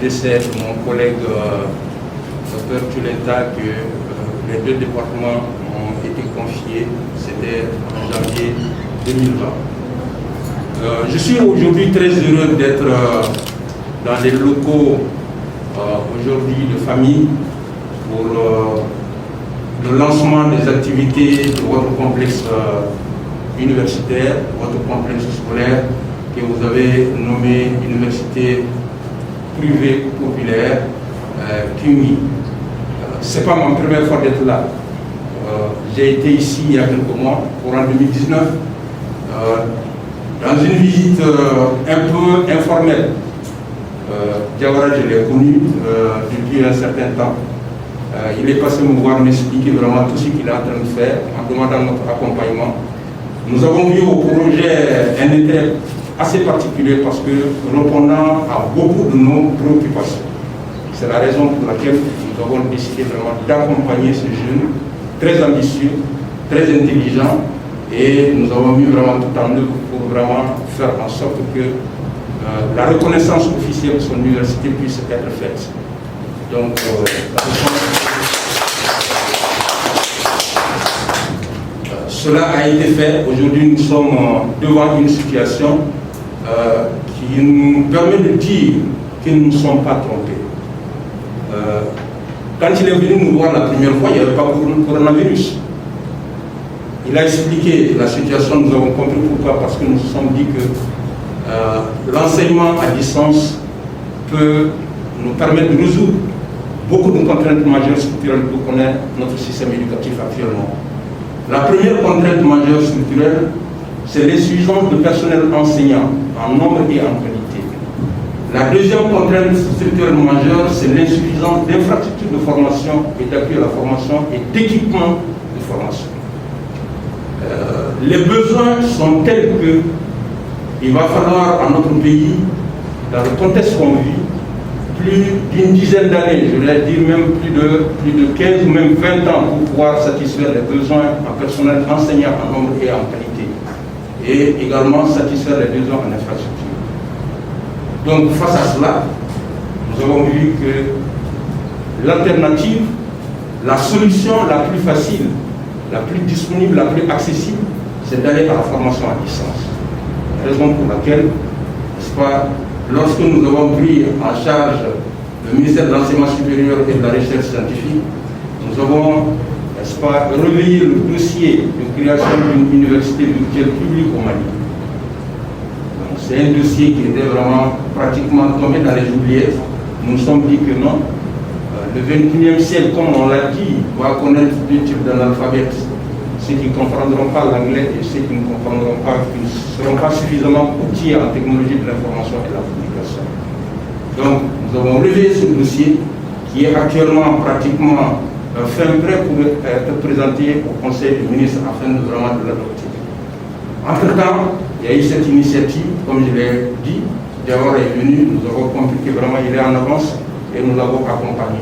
décès de mon collègue Dr Tulenta que les deux départements ont été confiés, c'était en janvier 2020. Je suis aujourd'hui très heureux d'être dans les locaux aujourd'hui de famille pour le lancement des activités de votre complexe universitaire, votre complexe scolaire que vous avez nommé Université privée populaire CUMI. Ce n'est pas ma première fois d'être là. J'ai été ici il y a quelques mois, courant 2019, dans une visite un peu informelle. Diawara, je l'ai connu depuis un certain temps. Il est passé me voir m'expliquer vraiment tout ce qu'il est en train de faire en demandant notre accompagnement. Nous avons vu au projet un intérêt assez particulier parce que répondant à beaucoup de nos préoccupations. C'est la raison pour laquelle nous avons décidé vraiment d'accompagner ce jeune très ambitieux, très intelligent, et nous avons mis vraiment tout en œuvre pour vraiment faire en sorte que la reconnaissance officielle de son université puisse être faite. Donc, cela a été fait. Aujourd'hui, nous sommes devant une situation qui nous permet de dire que nous ne sommes pas trompés. Quand il est venu nous voir la première fois, il n'y avait pas de coronavirus. Il a expliqué la situation, nous avons compris pourquoi, parce que nous nous sommes dit que l'enseignement à distance peut nous permettre de résoudre beaucoup de contraintes majeures structurelles que connaît notre système éducatif actuellement. La première contrainte majeure structurelle, c'est l'insuffisance de personnel enseignant en nombre et en qualité. La deuxième contrainte structurelle majeure, c'est l'insuffisance d'infrastructures de formation et d'appui à la formation et d'équipement de formation. Les besoins sont tels que il va falloir à notre pays, dans le contexte qu'on vit, plus d'une dizaine d'années, je voulais dire même plus de 15 ou même 20 ans pour pouvoir satisfaire les besoins en personnel enseignant en nombre et en qualité, et également satisfaire les besoins en infrastructure. Donc face à cela, nous avons vu que l'alternative, la solution la plus facile, la plus disponible, la plus accessible, c'est d'aller à la formation à distance. Raison pour laquelle, n'est-ce pas, lorsque nous avons pris en charge le ministère de l'Enseignement supérieur et de la Recherche scientifique, nous avons, n'est-ce pas, relayé le dossier de création d'une université virtuelle publique au Mali. C'est un dossier qui était vraiment pratiquement tombé dans les oubliettes. Nous nous sommes dit que non, le 21e siècle, comme on l'a dit, va connaître deux types d'analphabètes. Ceux qui ne comprendront pas l'anglais et ceux qui ne comprendront pas, qui ne seront pas suffisamment outillés en technologie de l'information et de la communication. Donc, nous avons relevé ce dossier qui est actuellement pratiquement fin prêt pour être présenté au Conseil des ministres afin de vraiment de l'adopter. Entre-temps, il y a eu cette initiative, comme je l'ai dit, Diawara est venu, nous avons compris que vraiment il est en avance et nous l'avons accompagné.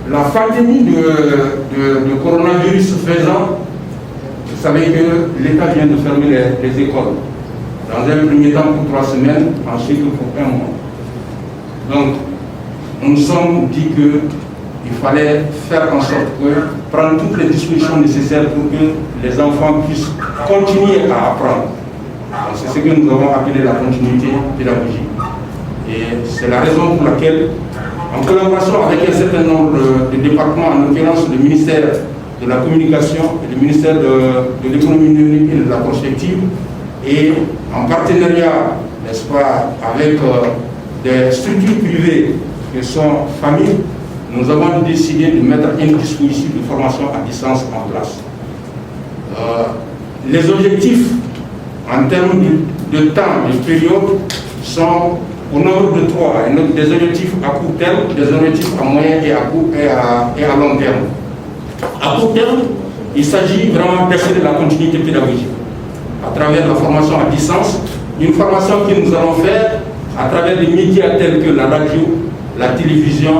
La pandémie de coronavirus faisant, vous savez que l'État vient de fermer les écoles. Dans un premier temps pour 3 semaines, ensuite pour 1 mois. Donc, nous nous sommes dit qu'il fallait faire en sorte que prendre toutes les dispositions nécessaires pour que les enfants puissent continuer à apprendre. C'est ce que nous avons appelé la continuité pédagogique. Et c'est la raison pour laquelle, en collaboration avec un certain nombre de départements, en l'occurrence le ministère de la Communication et le ministère de l'Économie numérique et de la Prospective, et en partenariat, n'est-ce pas, avec des structures privées que sont familles, nous avons décidé de mettre un dispositif de formation à distance en place. Les objectifs en termes de temps, de période, sont au nombre de 3. Des objectifs à court terme, des objectifs à moyen et à long terme. À court terme, il s'agit vraiment d'assurer la continuité pédagogique à travers la formation à distance, une formation que nous allons faire à travers des médias tels que la radio, la télévision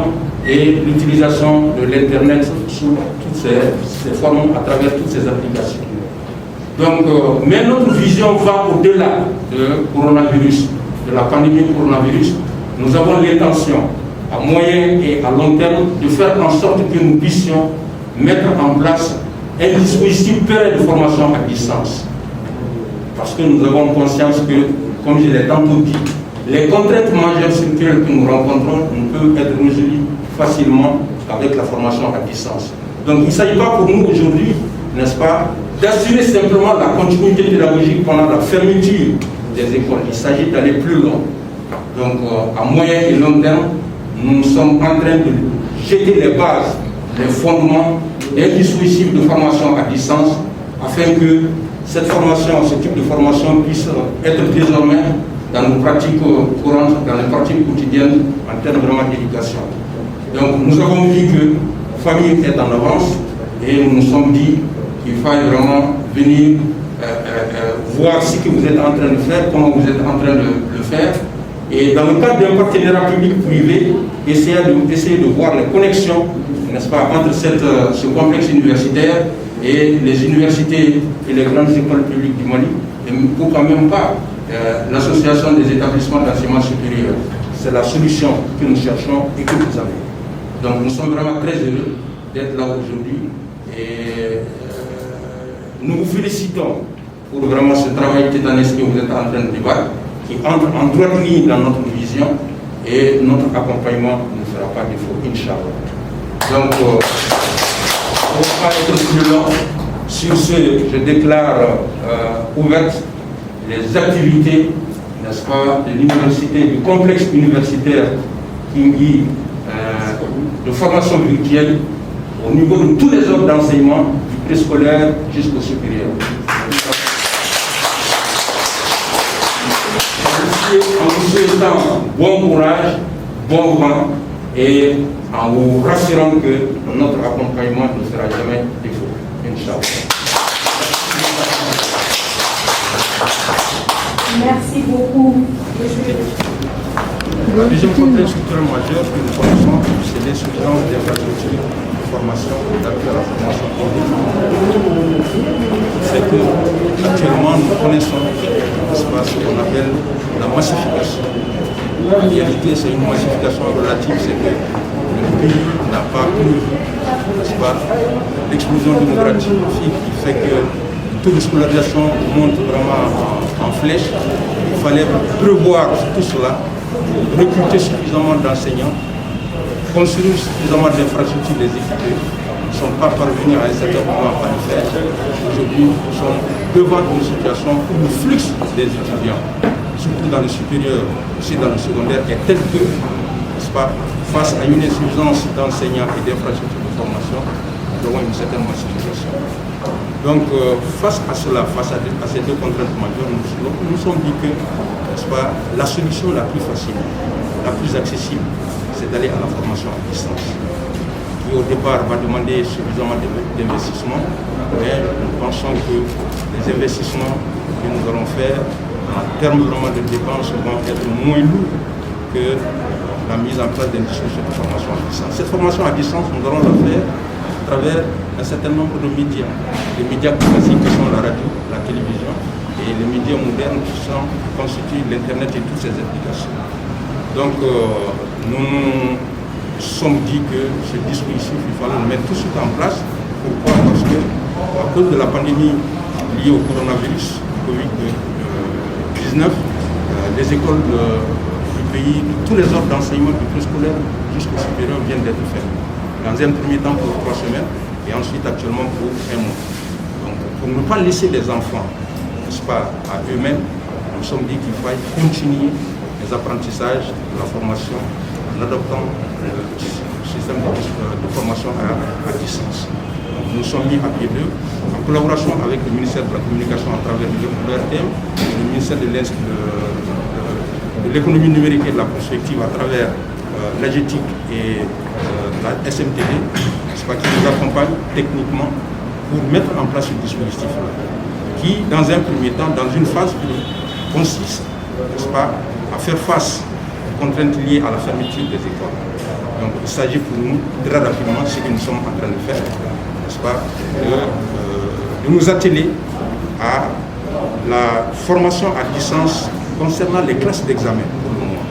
et l'utilisation de l'Internet sous toutes ces formes, à travers toutes ces applications. Donc, mais notre vision va au-delà du coronavirus. de la pandémie coronavirus, nous avons l'intention, à moyen et à long terme, de faire en sorte que nous puissions mettre en place un dispositif pérenne de formation à distance. Parce que nous avons conscience que, comme je l'ai tantôt dit, les contraintes majeures structurelles que nous rencontrons ne peuvent être résolues facilement avec la formation à distance. Donc il ne s'agit pas pour nous aujourd'hui, n'est-ce pas, d'assurer simplement la continuité pédagogique pendant la fermeture des écoles. Il s'agit d'aller plus loin. Donc à moyen et long terme, nous sommes en train de jeter les bases, les fondements d'un dispositif de formation à distance afin que cette formation, ce type de formation puisse être désormais dans nos pratiques courantes, dans les pratiques quotidiennes en termes vraiment d'éducation. Donc nous avons vu que la famille est en avance et nous nous sommes dit qu'il fallait vraiment venir voir ce que vous êtes en train de faire, comment vous êtes en train de le faire. Et dans le cadre d'un partenariat public-privé, essayer de voir les connexions, n'est-ce pas, entre ce complexe universitaire et les universités et les grandes écoles publiques du Mali, et pourquoi même pas l'association des établissements d'enseignement supérieur. C'est la solution que nous cherchons et que vous avez. Donc nous sommes vraiment très heureux d'être là aujourd'hui et nous vous félicitons pour vraiment ce travail titanesque que vous êtes en train de débattre, qui entre en droite ligne dans notre vision et notre accompagnement ne fera pas défaut, Inch'Allah. Donc, on ne va pas être plus long. Sur ce, je déclare ouvertes les activités, n'est-ce pas, de l'université, du complexe universitaire Kingi de formation virtuelle au niveau de tous les ordres d'enseignement, du préscolaire jusqu'au supérieur. En vous souhaitant bon courage, bon vent et en vous rassurant que notre accompagnement ne sera jamais défaut. Inch'Allah. Merci beaucoup. La deuxième contrainte structurelle majeure que nous connaissons, c'est l'insuffisance des infrastructures de formation d'appui à la formation continue. C'est que actuellement nous connaissons ce qu'on appelle la massification. En réalité, c'est une massification relative, c'est que le pays n'a pas eu, n'est-ce pas, l'explosion démographique qui fait que le taux de scolarisation monte vraiment en flèche. Il fallait prévoir tout cela, recruter suffisamment d'enseignants, construire suffisamment d'infrastructures des équipés. Nous ne sommes pas parvenus à un certain moment à le faire. Aujourd'hui, nous sommes devant une situation où le flux des étudiants, surtout dans le supérieur, aussi dans le secondaire, est tel que, n'est-ce pas, face à une insuffisance d'enseignants et d'infrastructures de formation, nous avons une certaine massification. Donc, face à cela, face à ces deux contraintes majeures, nous nous sommes dit que, n'est-ce pas, la solution la plus facile, la plus accessible, c'est d'aller à la formation à distance, qui au départ va demander suffisamment d'investissement, mais nous pensons que les investissements que nous allons faire en termes vraiment de dépenses vont être moins lourds que la mise en place d'un dispositif de formation à distance. Cette formation à distance, nous allons la faire à travers un certain nombre de médias. Les médias classiques qui sont la radio, la télévision, et les médias modernes qui constituent l'Internet et toutes ces applications. Donc, nous nous sommes dit que ce dispositif, il fallait le mettre tout de suite en place. Pourquoi? Parce que, à cause de la pandémie liée au coronavirus, Covid-19, les écoles du pays, tous les ordres d'enseignement du préscolaire jusqu'au supérieur viennent d'être fermées. Dans un premier temps pour 3 semaines et ensuite actuellement pour 1 mois. Donc, pour ne pas laisser les enfants, n'est-ce pas, à eux-mêmes, nous nous sommes dit qu'il fallait continuer les apprentissages de la formation en adoptant le système de formation à distance. Donc, nous sommes mis à pied d'œuvre en collaboration avec le ministère de la Communication à travers l'ERTM, le ministère de l'économie numérique et de la prospective à travers l'AGETIC et la SMTD, c'est pas qui nous accompagne techniquement pour mettre en place ce dispositif-là, qui, dans un premier temps, dans une phase consiste, n'est-ce pas, à faire face aux contraintes liées à la fermeture des écoles. Donc, il s'agit pour nous, très rapidement, ce que nous sommes en train de faire, n'est-ce pas, de nous atteler à la formation à distance concernant les classes d'examen pour le moment.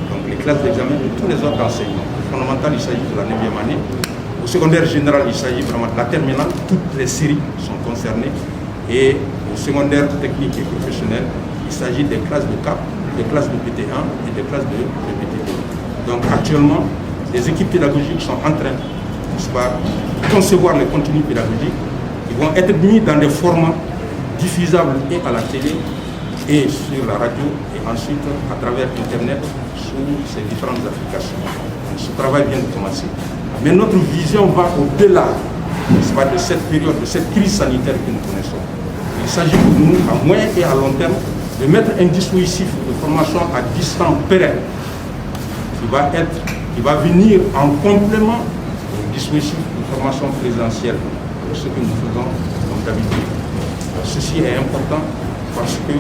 Donc les classes d'examen de tous les autres enseignements. Au fondamental, il s'agit de la 9e année. Au secondaire général, il s'agit vraiment de la terminale. Toutes les séries sont concernées. Et au secondaire technique et professionnel, il s'agit des classes de CAP, des classes de PT1 et des classes de PT2. Donc actuellement, les équipes pédagogiques sont en train de concevoir les contenus pédagogiques. Ils vont être mis dans des formats diffusables et à la télé et sur la radio et ensuite à travers Internet sous ces différentes applications. Donc, ce travail vient de commencer. Mais notre vision va au-delà de cette période, de cette crise sanitaire que nous connaissons. Il s'agit pour nous, à moyen et à long terme, de mettre un dispositif de formation à distance pérenne qui va venir en complément du dispositif de formation présentielle, ce que nous faisons comme d'habitude. Ceci est important parce que